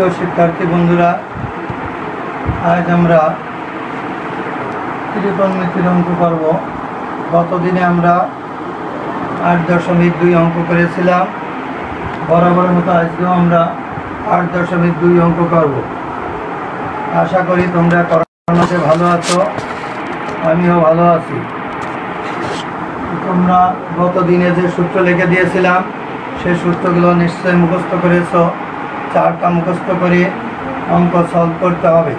প্রিয় শিক্ষার্থী বন্ধুরা, আজ আমরা ত্রিকোণমিতির অঙ্ক করব। গতদিনে আমরা 8.2 অঙ্ক করেছিলাম। বরাবর মতো আজকেও আমরা 8.2 অঙ্ক করব। আশা করি তোমরা করানোতে ভালো আছো, আমিও ভালো আছি। তোমরা গতদিনে যে সূত্র লিখে দিয়েছিলাম সেই সূত্রগুলো নিশ্চয়ই মুখস্থ করেছো। 4টা মুখস্থ করে অঙ্ক সলভ করতে হবে।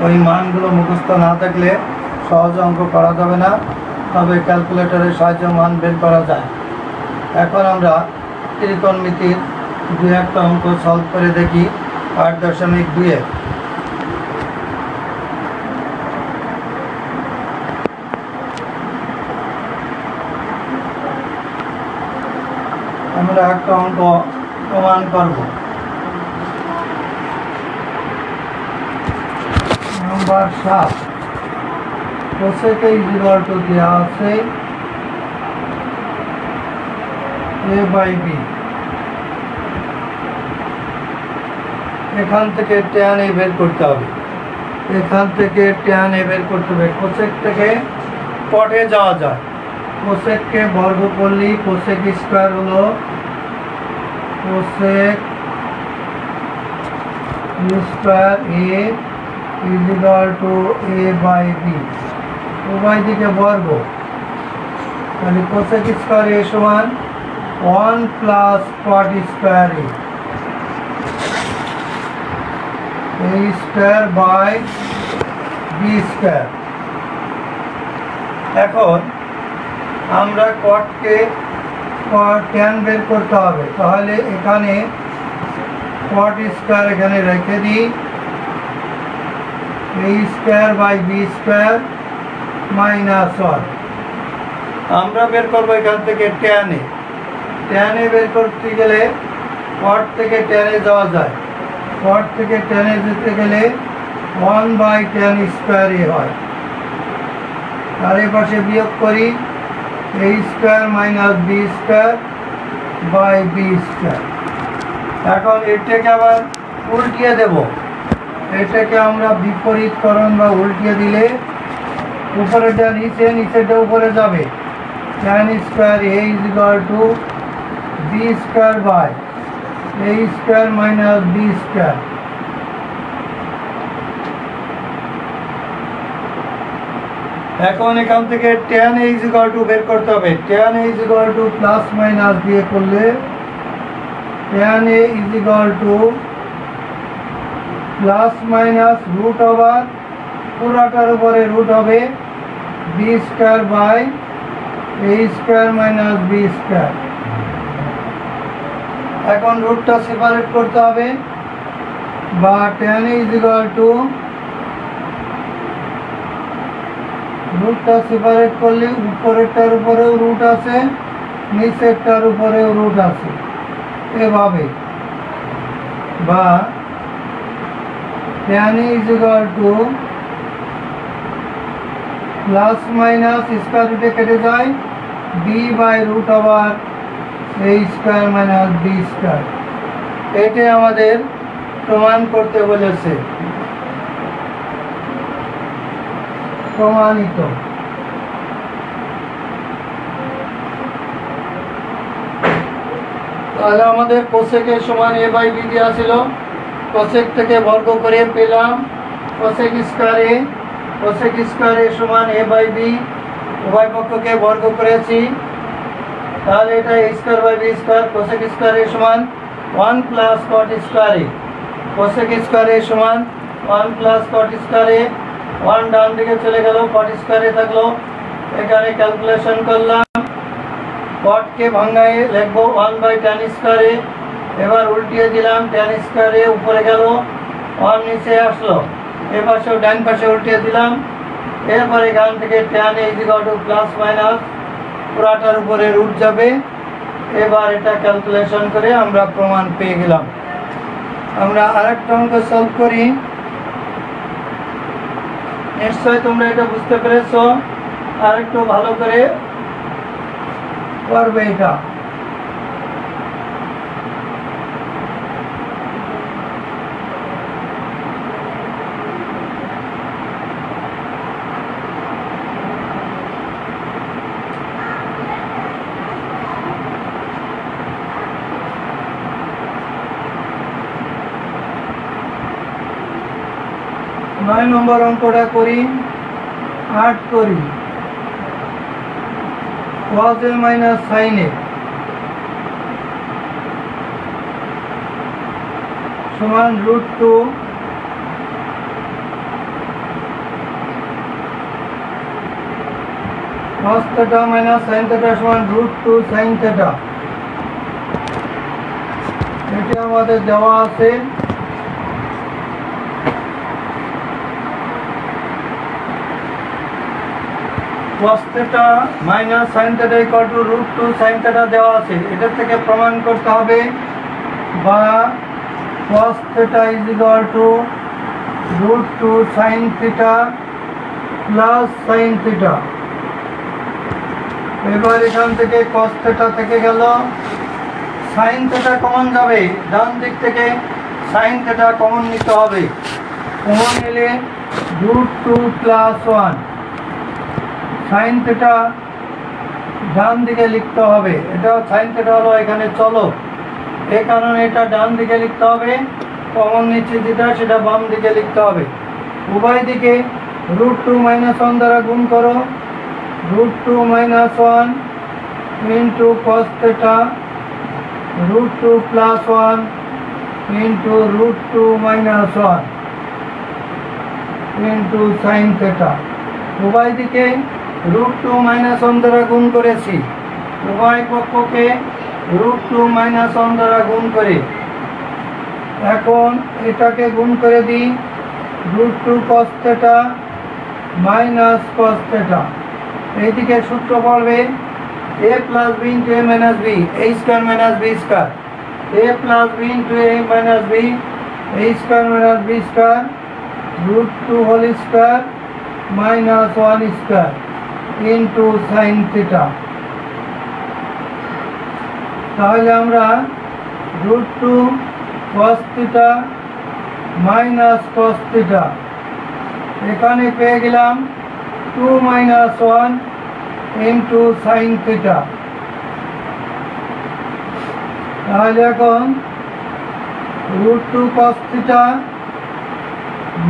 ওই মানগুলো মুখস্থ না থাকলে সহজে অঙ্ক করা যাবে না, তবে ক্যালকুলেটরের সাহায্যে মান বের করা যায়। এখন আমরা ত্রিকোণমিতির 2-1টা অঙ্ক সলভ করে দেখি। 8.2 আমরা একটা অঙ্ক প্রমাণ করব। নাম্বার 7, কোসেক ইকুয়াল টু দেওয়া আছে a/b। এখান থেকে tan a বের করতে হবে। কোসেক থেকে কটে যাওয়া যায়। কোসেককে বর্গ করলে কোসেক স্কয়ার হলো cosec square a equal two a/b। উভয় দিকে বর্গ, তাহলে কোসেক স্কয়ার a সমান 1 plus cot square a square by b square. এখন আমরা কটকে tan বের করতে হবে, তাহলে এখানে কট স্কয়ার এখানে রেখে দিই, a square by b square minus 1। আমরা বের করবো এখান থেকে tan a বের করতে গেলে কট থেকে tan a যাওয়া যায়। কট থেকে tan a যেতে গেলে 1/tan স্কয়ার a হয়। আর এই পাশে বিয়োগ করি a square minus b square by b square. এখন এটাকে আবার উল্টিয়ে দেব। এটাকে আমরা বিপরীতকরণ বা উল্টিয়ে দিলে উপরেটা নিচে, নিচেটা উপরে যাবে। tan square a equal to b square by a square minus b square. এখন এখান থেকে tan a ইকুয়াল টু বের করতে হবে। tan a equal to plus minus দিয়ে করলে tan a equal to plus minus root over পুরাটার উপরে রুট হবে b square by a square minus b square. এখন রুটটা সেপারেট করতে হবে, বা tan a ইকুয়াল টু রুটটা সেপারেট করলে উপরেরটার উপরেও রুট আছে, নিচেরটার উপরেও রুট আছে, এভাবে। বা tan a equal to plus minus square রুটে কেটে যায় b by root over a square minus b square. এটাই আমাদের প্রমাণ করতে বলেছে। প্রমাণিত। তাহলে আমাদের কোসেকের সমান a/b দেওয়া ছিল। কোসেক থেকে বর্গ করে পেলাম cosec square a। Cosec square a সমান a/b। উভয় পক্ষকে বর্গ করেছি, তাহলে এটা a square by b square. Cosec square a সমান 1 plus cot square a। Cosec square a সমান 1 প্লাস কট স্কয়ার a। 1 ডান দিকে চলে গেল, কট স্কয়ার a থাকলো। এখানে ক্যালকুলেশন করলাম, কটকে ভাঙায় লিখবো 1/tan স্কয়ার a। এবার উল্টিয়ে দিলাম, tan স্কয়ার a উপরে গেল, 1 নিচে আসলো। এপাশেও ডান পাশে উল্টিয়ে দিলাম। এরপরে এখান থেকে tan a equal to plus minus পুরাটার উপরে রুট যাবে। এবার এটা ক্যালকুলেশন করে আমরা প্রমাণ পেয়ে গেলাম। আমরা আরেকটা অঙ্ক সলভ করি। নিশ্চয়ই তোমরা এটা বুঝতে পেরেছো, আরেকটু ভালো করে করবে এটা। 9 নম্বর অঙ্কটা করি। 8 করি cos a minus sin a সমান √2 cos theta minus sin theta সমান √2 sin theta। এটি আমাদের দেওয়া আছে। cos theta minus sin theta equal to √2 sin theta দেওয়া আছে। এটা থেকে প্রমাণ করতে হবে বা cos theta is equal to √2 sin theta plus sin theta। এবার এখান থেকে cos theta থেকে গেল, sin theta কমন যাবে, ডান দিক থেকে sin theta কমন নিতে হবে। কমন নিলে √2 plus 1 sin theta ডান দিকে লিখতে হবে। এটা sin theta হলো এখানে চলো, এই কারণে এটা ডান দিকে লিখতে হবে। কমন নিচ্ছে যেটা সেটা বাম দিকে লিখতে হবে। উভয় দিকে √2 - 1 দ্বারা গুণ করো। √2 - 1 into cos theta √2 plus 1 into √2 minus 1 into sin theta। উভয় দিকে √2 - 1 দ্বারা গুণ করেছি। উভয় পক্ষকে √2 - 1 দ্বারা গুণ করে এখন এটাকে গুণ করে দিই। √2 cos theta minus cos theta। এইদিকে সূত্র পড়বে a plus b into a minus b, a square minus b square, a plus b into a minus b, a square minus b square, √2 whole square minus 1 square into sin theta। তাহলে আমরা √2 cos theta minus cos theta এখানে পেয়ে গেলাম 2 minus 1 into sin theta। তাহলে এখন √2 cos theta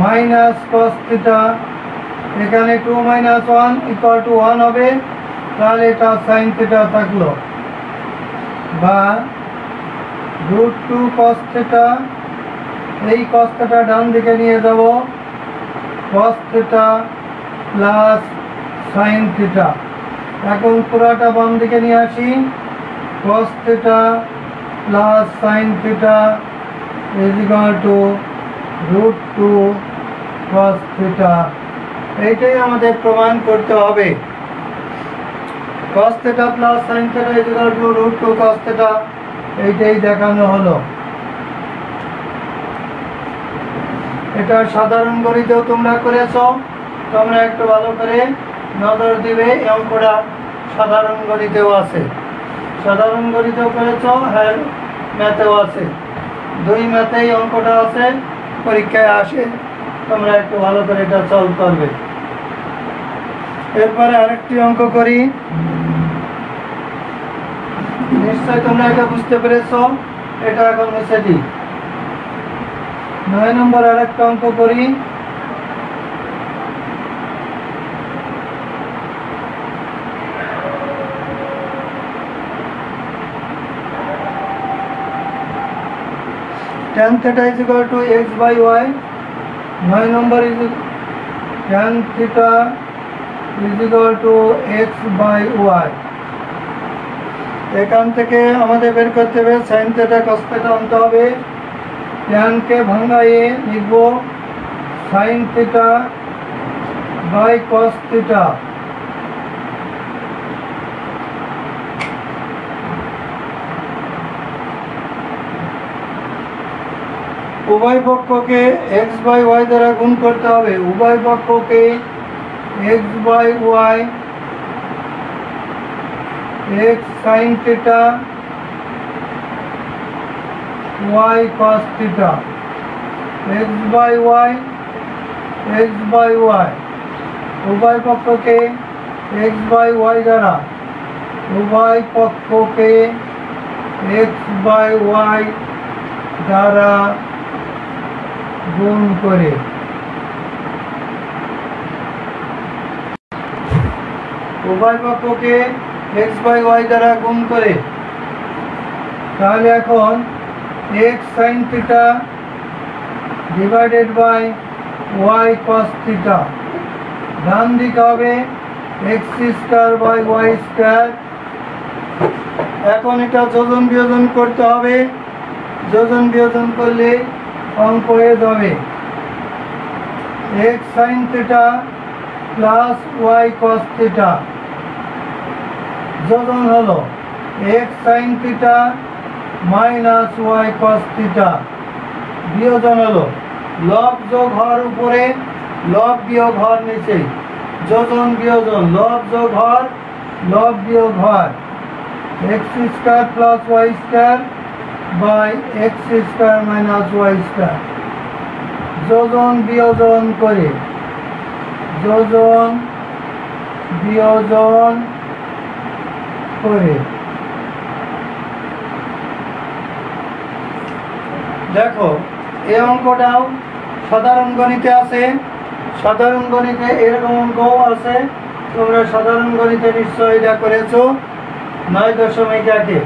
minus cos theta এখানে 2 minus 1 equal to 1 হবে। তাহলে এটা sin theta থাকলো, বা √2 cos theta, এই cos theta ডান দিকে নিয়ে যাব, cos theta plus sin theta। এখন পুরাটা বাম দিকে নিয়ে আসি, cos theta plus sin theta is equal to √2 cos theta। এইটাই আমাদের প্রমাণ করতে হবে। cos theta plus sin theta is equal to √2 cos theta, এইটাই দেখানো হলো। এটা সাধারণ গণিতেও তোমরা করেছো, তোমরা একটু ভালো করে নজর দিবে। এই অঙ্কটা সাধারণ গণিতেও আছে, সাধারণ গণিতেও করেছো, হ্যাঁ ম্যাথেও আছে, দুই ম্যাথেই অঙ্কটা আছে, পরীক্ষায় আসে। তোমরা একটু ভালো করে এটা সলভ করবে। এরপরে আরেকটি অঙ্ক করি। নিশ্চয় তোমরা এটা বুঝতে পেরেছো। এটা এখন মুছে দিই। 9 নম্বর আরেকটা অঙ্ক করি। tan theta is equal to x by y। 9 number is tan theta is equal to x by y। এখান থেকে আমাদের বের করতে হবে sin theta cos theta আনতে হবে। tan কে ভাঙাইয়ে লিখব sin theta by cos theta। উভয় পক্ষকে x by y দ্বারা গুণ করতে হবে। উভয় পক্ষকে x by y, x sin theta y cos theta, x by y, x by y। উভয় পক্ষকে x by y দ্বারা, উভয় পক্ষকে x by y দ্বারা গুণ করে উভয় পক্ষকে x/y দ্বারা গুণ করে। তাহলে এখন x sin theta divided by y cos theta, ডান দিকে হবে x square by y square. এখন এটা যোজন বিয়োজন করতে হবে, যোজন বিয়োজন করলে অঙ্ক হয়ে যাবে x sin theta plus y cos theta, যোজন হলো x sin theta minus y cos theta, বিয়োজন হলো লব যোগ হর উপরে, লব বিয়োগ হর নিচে, যোজন বিয়োজন লব যোগ হর, লব বিয়োগ হর, x square plus y square by x square minus y square. যোজন বিয়োজন করে, যোজন বিয়োজন করে দেখো এই অঙ্কটাও সাধারণ গণিতে আছে, সাধারণ গণিতে এরকম অঙ্কও আছে, তোমরা সাধারণ গণিতে নিশ্চয়ই এটা করেছো 9.1।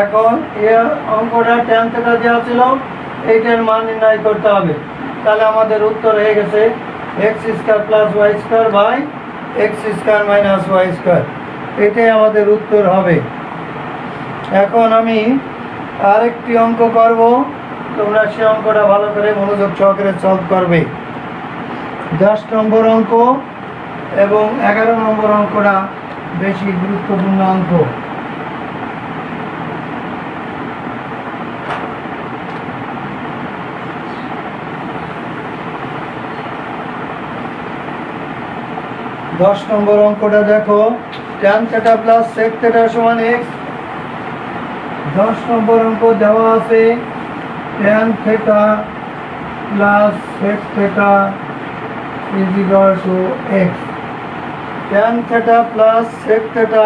এখন এই অঙ্কটা tan থিটা দেওয়া ছিল, এইটার মান নির্ণয় করতে হবে। তাহলে আমাদের উত্তর হয়ে গেছে x square plus y square by x square minus y square, এটাই আমাদের উত্তর হবে। এখন আমি আরেকটি অঙ্ক করব, তোমরা সে অঙ্কটা ভালো করে মনোযোগ সহকারে সলভ করবে। 10 নম্বর অঙ্ক এবং 11 নম্বর অঙ্কটা বেশি গুরুত্বপূর্ণ অঙ্ক। দশ নম্বর অঙ্কটা দেখো, tan theta plus sec theta সমান x। 10 নম্বর অঙ্ক দেওয়া আছে tan theta plus sec theta is equal to x। tan theta plus sec theta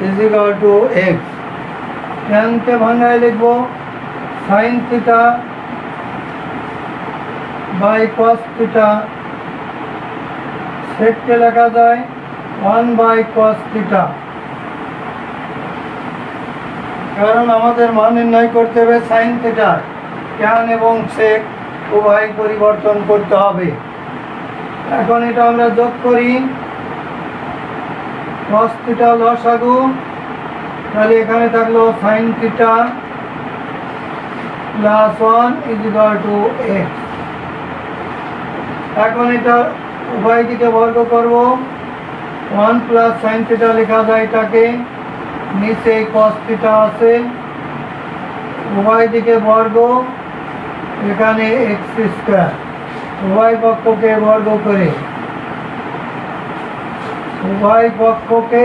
is equal to x। tan কে ভাঙায় লিখব sin theta by cos theta, sec কে লেখা যায় 1 বাই cos থিটা, কারণ আমাদের মান নির্ণয় করতে হবে sin থিটা, tan এবং sec উভয় পরিবর্তন করতে হবে। এখন এটা আমরা যোগ করি, cos থিটা লসাগু, তাহলে এখানে থাকলো sin theta plus 1 is equal to x। এখন এটা উভয় দিকে বর্গ করব, 1 প্লাস sin থিটা লেখা যায় এটাকে, নিচে cos থিটা আছে, উভয় দিকে বর্গ, এখানে x স্কয়ার, উভয় পক্ষকে বর্গ করে, উভয় পক্ষকে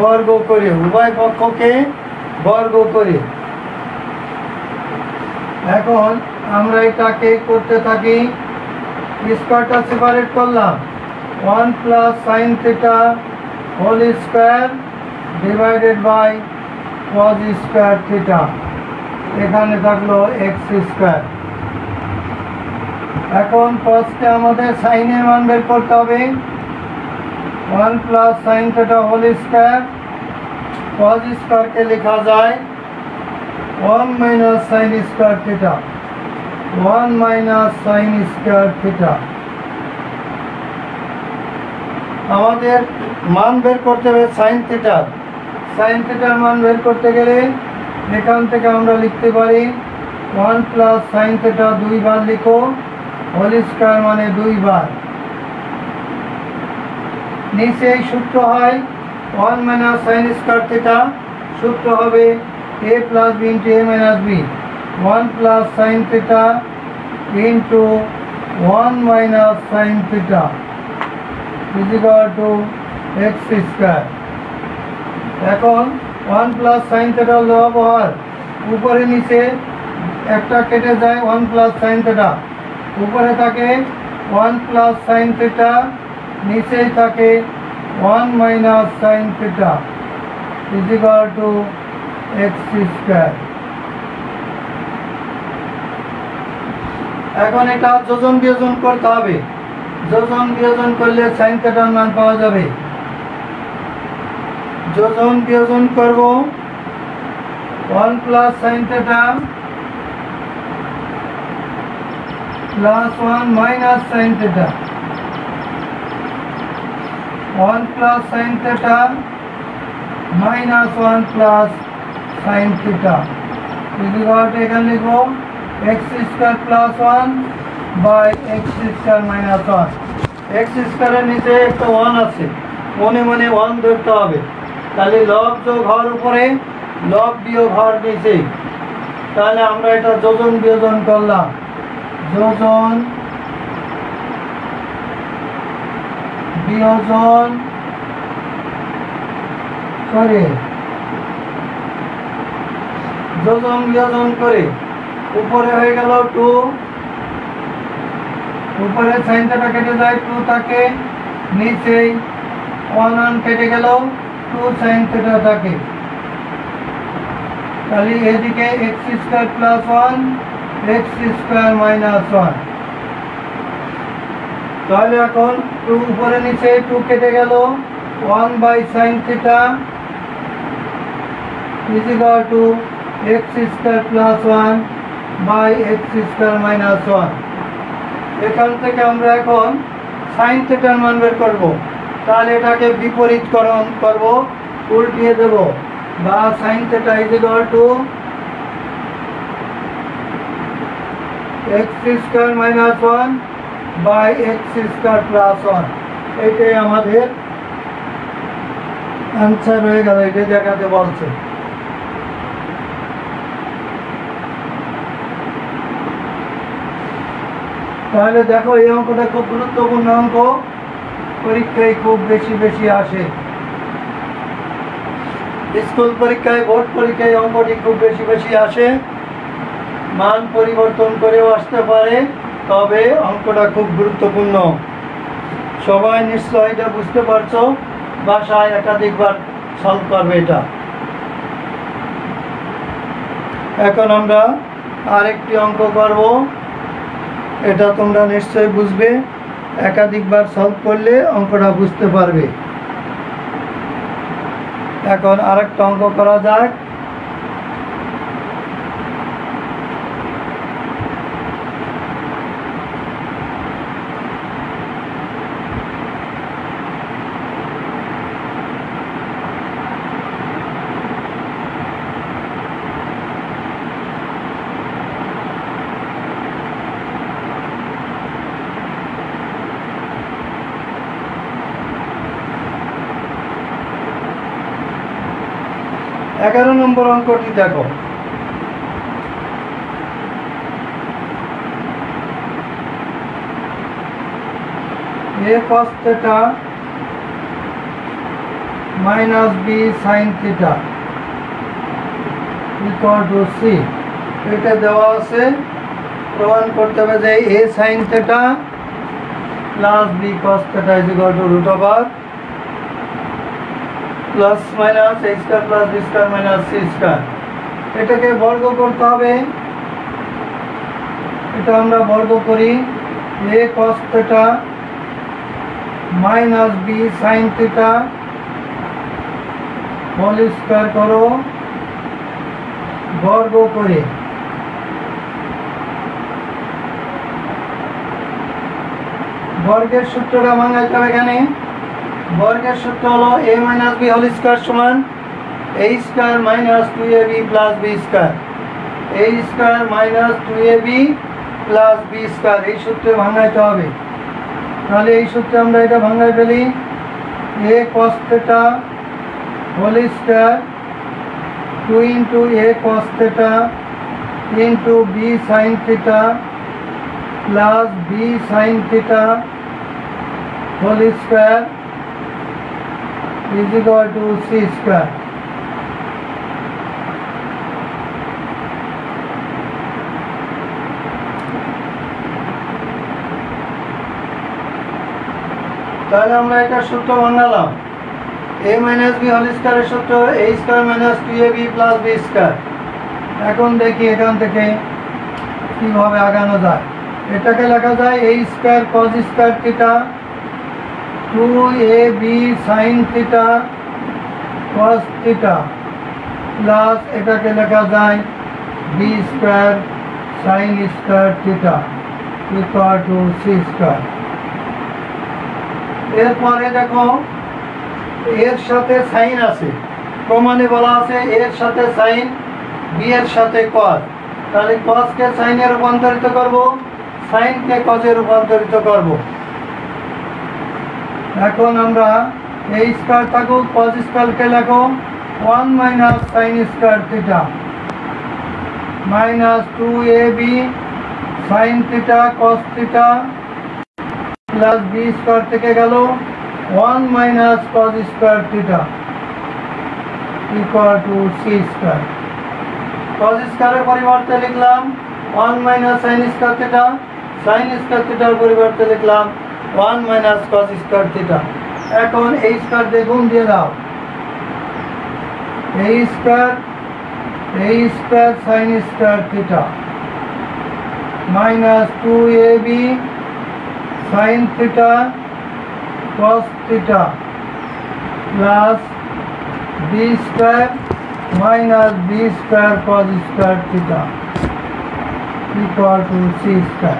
বর্গ করে, উভয় পক্ষকে বর্গ করে। এখন আমরা এটাকে করতে থাকি, স্কয়ারটা সেপারেট করলাম, 1 plus sin theta whole square divided by cos square theta, এখানে থাকলো x স্কয়ার। এখন cosকে আমাদের সাইনের মান বের করতে হবে, 1 plus sin theta whole square, cos স্কয়ারকে লেখা যায় 1 minus sin square theta, 1 minus sin square theta. আমাদের মান বের করতে হবে sin থিটার, sin থিটার মান বের করতে গেলে এখান থেকে আমরা লিখতে পারি 1 প্লাস sin থিটা 2 বার লিখো, হোল স্কয়ার মানে 2 বার, নিচে এই সূত্র হয় 1 মাইনাস sin স্কয়ার থিটা, সূত্র হবে a plus b into a minus b, 1 plus sin theta into 1 minus sin theta is equal to x square. এখন 1 প্লাস sin থিটা লব হর, উপরে নিচে একটা কেটে যায়, 1 প্লাস sin থিটা উপরে থাকে 1 প্লাস sin থিটা, নিচেই থাকে 1 minus sin theta is equal to x square. এখন এটা যোজন বিয়োজন করতে হবে, যোজন বিয়োজন করলে sin থিটার মান পাওয়া যাবে। যোজন বিয়োজন করব 1 plus sine theta plus 1 minus sine theta 1 plus sine theta minus 1 plus sine theta এখানে লিখব x square plus 1 by x square minus 1। X স্কোয়ারের নিচে একটা 1 আছে, মনে মনে 1 ধরতে হবে। তাহলে লব যোগ হওয়ার উপরে লব বিয়োগ হওয়ার নিচে, তাহলে আমরা এটা যোজন বিয়োজন করলাম। যোজন বিয়োজন করে যোজন বিয়োজন করে উপরে হয়ে গেল 2, উপরে সাইন থিটা কেটে যায় 2 থাকে, নিচেই 1 কেটে গেল 2 সাইন থিটা থাকে। তাহলে এদিকে x square plus 1 x square minus 1। তাহলে এখন 2 উপরে নিচে 2 কেটে গেল 1 by sine theta is equal to x square plus 1 by x square minus 1। এখান থেকে আমরা এখন সাইন থিটার মান বের করবো। তাহলে এটাকে বিপরীতকরণ করব, উল্টিয়ে দেব, বা sine theta is equal to x square minus 1 by x square plus 1। এইটাই আমাদের অ্যান্সার হয়ে গেল, এটা দেখাতে বলছে। তাহলে দেখো এই অঙ্কটা খুব গুরুত্বপূর্ণ অঙ্ক, পরীক্ষায় খুব বেশি আসে। স্কুল পরীক্ষায়, বোর্ড পরীক্ষায় অঙ্কটি খুব বেশি আসে। মান পরিবর্তন করেও আসতে পারে, তবে অঙ্কটা খুব গুরুত্বপূর্ণ। সবাই নিশ্চয় এটা বুঝতে পারছো, বাসায় একাধিকবার সলভ করবে এটা। এখন আমরা আরেকটি অঙ্ক করব, এটা তোমরা নিশ্চয়ই বুঝবে, একাধিকবার সলভ করলে অঙ্কটা বুঝতে পারবে। এখন আরেকটা অঙ্ক করা যাক। এগারো নম্বর অঙ্কটি দেখো। a cos theta minus b sin theta equal to c। এটা দেওয়া আছে, প্রমাণ করতে হবে যে a sin theta plus b cos theta is equal to root over plus minus a square plus b square minus c square. এটাকে বর্গ করতে হবে, এটা আমরা বর্গ করি। a cos theta minus b sin theta whole square করো, বর্গ করে বর্গের সূত্রটা ভাঙাইতে হবে। এখানে বর্গের সূত্র হলো a minus b whole square সমান a square minus 2ab plus b square, a square minus 2ab plus b square. এই সূত্রে ভাঙাইতে হবে। তাহলে এই সূত্রে আমরা এটা ভাঙাই ফেলি। a cos theta whole square 2 into a cos theta into b sin theta plus b sin theta whole square is equal to c square। তাহলে আমরা এটা সূত্র বানালাম, a মাইনাস b হোল স্কয়ারের সূত্র a square minus 2ab plus b square. এখন দেখি এখান থেকে কিভাবে আগানো যায়। এটাকে লেখা যায় a square cos square theta 2ab sin theta cos theta plus এটাকে লেখা যায় b square sine square theta equal to C square. এরপরে দেখো এর সাথে সাইন আছে, প্রমাণে বলা আছে এর সাথে সাইন, বি এর সাথে কস, তাহলে কসকে সাইনে রূপান্তরিত করব, সাইনকে কসে রূপান্তরিত করব। এখন আমরা এই স্কোয়ার থাকুক, কস স্কোয়ারকে লেখো 1 minus sine square theta minus 2ab sine theta cos theta plus B square থেকে গেল 1 minus cos square theta equal to C square. Cos স্কোয়ারের পরিবর্তে লিখলাম 1 minus sine square theta, sine square থিটার পরিবর্তে লিখলাম 1 মাইনাস কস স্কোয়ার থিটা। এখন এই স্কোয়ার দিয়ে গুণ দিয়ে দাও, এই square sine square theta minus 2ab sine theta cos theta plus B square minus B square cos square theta equal to C square.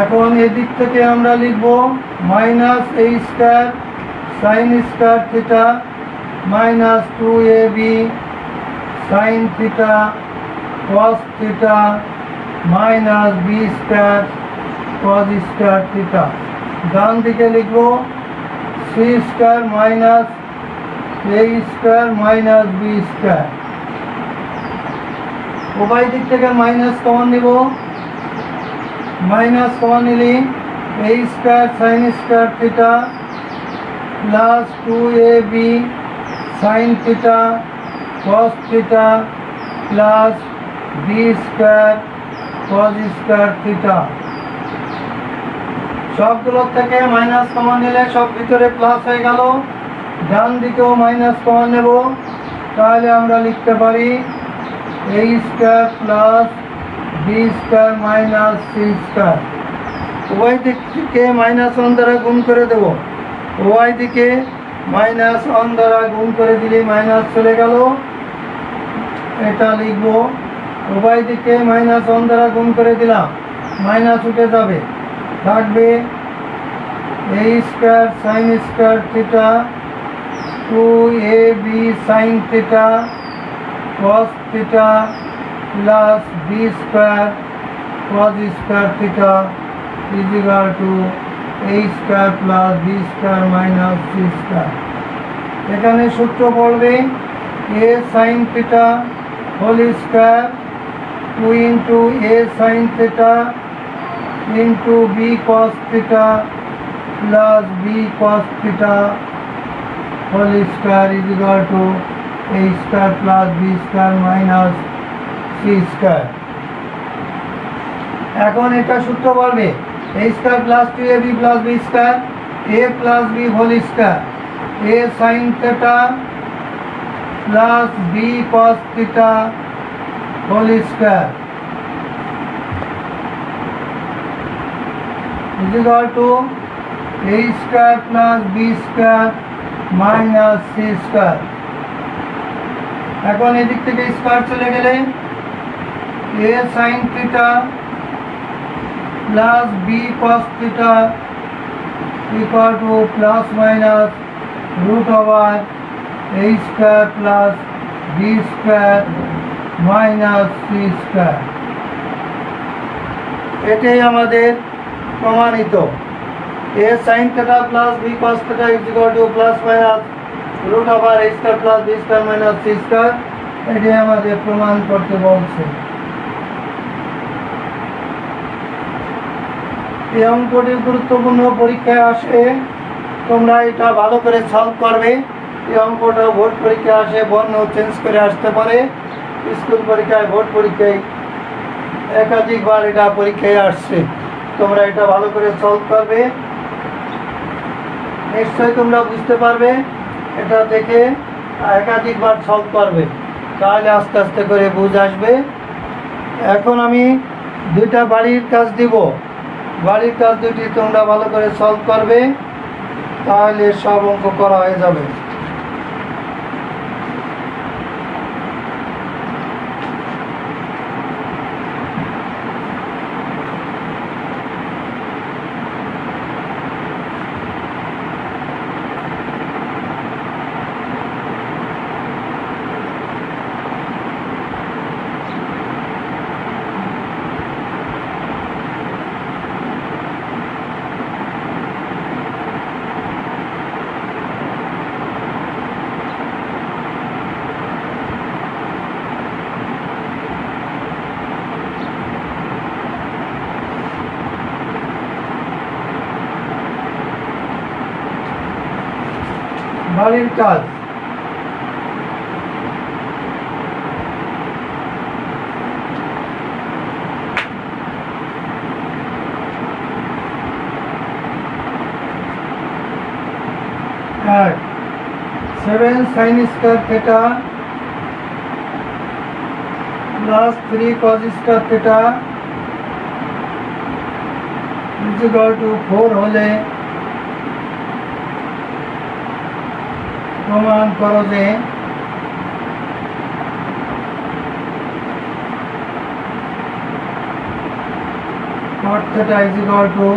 এখন এদিক থেকে আমরা লিখব মাইনাস এই square sine square theta minus 2ab sine theta cos theta minus B square cos square theta. ডান দিকে লিখব C square minus A square minus B square. উভয় দিক থেকে মাইনাস কমন নিব, মাইনাস কমন নিলে এ square sine square theta plus 2ab sine theta cos theta plus B square cos square theta. সবগুলো থেকে মাইনাস কমন নিলে সব ভিতরে প্লাস হয়ে গেল, ডান দিকেও মাইনাস কমন নেব, তাহলে আমরা লিখতে পারি A square plus B square minus C square. উভয় দিক থেকে মাইনাস 1 দ্বারা গুণ করে দেব, উভয় দিকে মাইনাস 1 দ্বারা গুণ করে দিলে মাইনাস চলে গেল, এটা লিখব উভয় দিকে মাইনাস 1 দ্বারা গুণ করে দিলাম, মাইনাস উঠে যাবে, থাকবে A square sine square theta 2ab sine theta cos theta plus B square cos square theta is equal to A square plus B square minus C square. এখানে সূত্র পড়বে A sine theta whole square 2 into A sine theta into B cos theta plus B cos theta whole square is equal to A square plus B square minus C square. এখন এটা সূত্র বলবে এ square plus 2ab plus B square a plus b whole square a sine theta plus B cos theta whole square is equal to a square plus b square minus c square। এখন এদিক থেকে square চলে গেলে a sin theta plus b cos theta equal to plus minus root over a square plus b square minus c square। এটাই আমাদের প্রমাণিত a sin theta plus b cos theta is equal to plus minus root over a square plus b square minus c square। এটাই আমাদের প্রমাণ করতে বলছে। এই অঙ্কটি গুরুত্বপূর্ণ পরীক্ষায় আসে, তোমরা এটা ভালো করে সলভ করবে। এই অঙ্কটা বোর্ড পরীক্ষায় আসে, বর্ণ চেঞ্জ করে আসতে পারে, স্কুল পরীক্ষায় বোর্ড পরীক্ষায় একাধিকবার এটা পরীক্ষায় আসছে। তোমরা এটা ভালো করে সলভ করবে, নিশ্চয়ই তোমরা বুঝতে পারবে। এটা দেখে একাধিকবার সলভ করবে, তাহলে আস্তে আস্তে করে বুঝ আসবে। এখন আমি দুইটা বাড়ির কাজ দিব, বাড়ির কাজ দুটি তোমরা ভালো করে সলভ করবে। তাহলে সব অঙ্ক করা হয়ে যাবে। বাড়ির কাজ এক 7 sin square theta plus 3 cos square theta is equal to 4 হলে প্রমাণ করো যে cot theta is equal to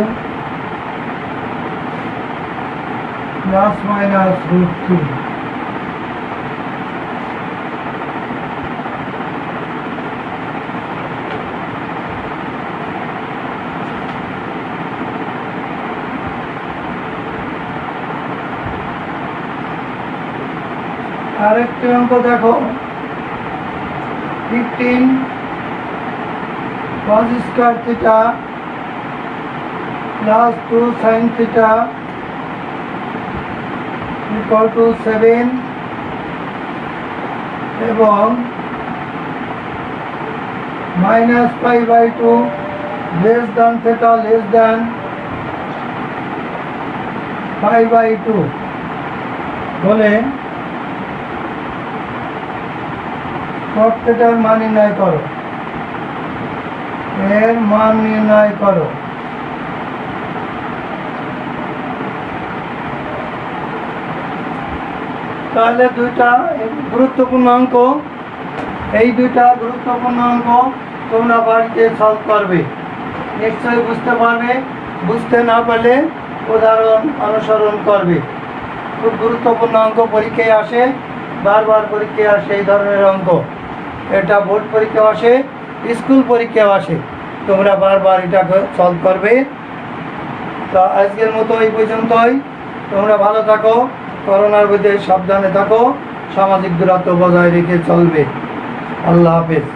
plus minus root 3. আরেকটি অঙ্ক দেখো 15 cos square theta plus 2 sin theta equal to 7 এবং minus pi by 2 less than theta less than pi by 2 বলে cot theta এর মান নির্ণয় করো। এর মান নির্ণয় করো। তাহলে দুইটা গুরুত্বপূর্ণ অঙ্ক, এই দুইটা গুরুত্বপূর্ণ অঙ্ক তোমরা বাড়িতে সলভ করবে, নিশ্চয়ই বুঝতে পারবে। বুঝতে না পারলে উদাহরণ অনুসরণ করবে। খুব গুরুত্বপূর্ণ অঙ্ক পরীক্ষায় আসে, বারবার পরীক্ষায় আসে এই ধরনের অঙ্ক। এটা বোর্ড পরীক্ষা আসে, স্কুল পরীক্ষা আসে, তোমরা বারবার এটাকে সলভ করবে। তো আজকের মতো এই পর্যন্তই। তোমরা ভালো থাকো, করোনার মধ্যে সাবধানে থাকো, সামাজিক দূরত্ব বজায় রেখে চলবে। আল্লাহ হাফেজ।